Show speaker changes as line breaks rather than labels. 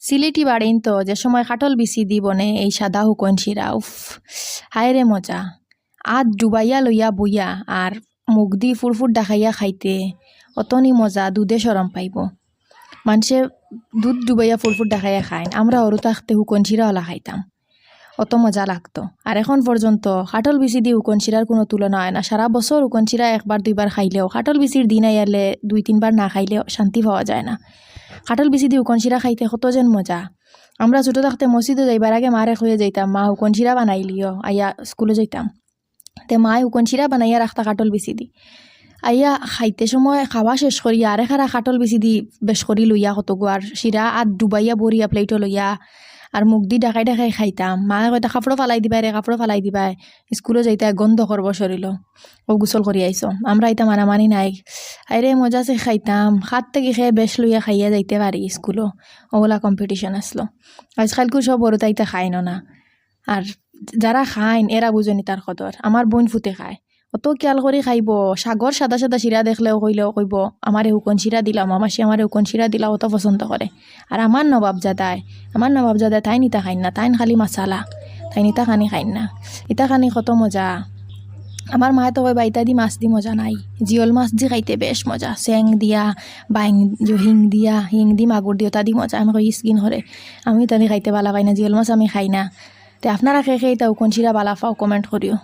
সিলেটি বাড়িন তো যে সময় খাটল বিচি দি বনে এই সাদা হুকন শিরা উফ হায় রে মজা আদ ডুবাইয়া লইয়া বইয়া আর মুখ দি ফুরফুর দেখাইয়া খাইতে অতনি মজা দুধে সরম পাইব। মানুষে দুধ ডুবাইয়া ফুরফুর দেখাইয়া খায়, আমরা অরু থাকতে হুকন শিরা ওলা খাইতাম, অত মজা লাগতো। আর এখন পর্যন্ত খাটল বিচি দি হুকন শিরার কোনো তুলনা হয় না। সারা বছর হুকন শিরা একবার দুইবার খাইলেও খাটল বিচির দিন আইয়ালে 2-3 বার না খাইলেও শান্তি পাওয়া যায় না। খাটল বিচি দি হুকন শিরা খাইতে কত যেন মজা। আমরা ছোটো থাকতে মসজিদে যাইবার আগে মারে খুঁয়ে যাইতাম, মা হুকন শিরা বানাইলিও, আইয়া স্কুলে যাইতাম। তে মায় হুকন শিরা বানাইয়া রাখতা খাটল বিচি দি, আইয়া খাইতে সময় খাওয়া শেষ করিয়া আরে খারা খাটল বিচি দি বেশ করি লইয়া কতগো আর শিরা আদ ডুবাইয়া বরিয়া প্লেটও লইয়া আর মুখ দি ডাকাই ডাকাই খাইতাম। মায়ে কইতা কাপড়ও ফালাই দিবাই রে, কাপড়ও ফালাই দিবাই, স্কুলে যাইতা গন্ধ করবো শরীরও, ও গোসল করি আইসো। আমরা আইতা মানামানি নাই, আরে মজা সে খাইতাম, খাত থেকে খেয়ে বেশ লইয়া খাইয়া যাইতে পারি স্কুলও, ওগুলা কম্পিটিশন আসলো। আজকালকে সব বড় তাইতে খাইন না, আর যারা খাইন এরা বুঝনি তার কদর। আমার বোন ফুটে খায়, অত খেয়াল করে খাইব, সাগর সাদা সাদা শিরা দেখলেও কইলেও কইব আমারে হুকন শিরা দিলাম, মামাসি আমারে হুকন শিরা দিলাম, অত পছন্দ করে। আর আমার নবাবজাদায় তাই নিতা খাইন না, তাইন খালি মাসালা, তাই নিতা খানি খাইন না। ইতা খানি কত মজা। আমার মায়ে তো কইবা ইতা দি মাছ দি মজা নাই, জিওল মাছ দি খাইতে বেশ মজা, চেং দিয়া বাইং হিং দি মাগুর দিও তা দি মজা। আমি কই স্কিন হরে, আমি তাদি খাইতে বালা পাই না, জিওল মাছ আমি খাই না। তে আপনারা খেয়ে খেয়ে তা হুকন শিরা বালা পাও, কমেন্ট করিও।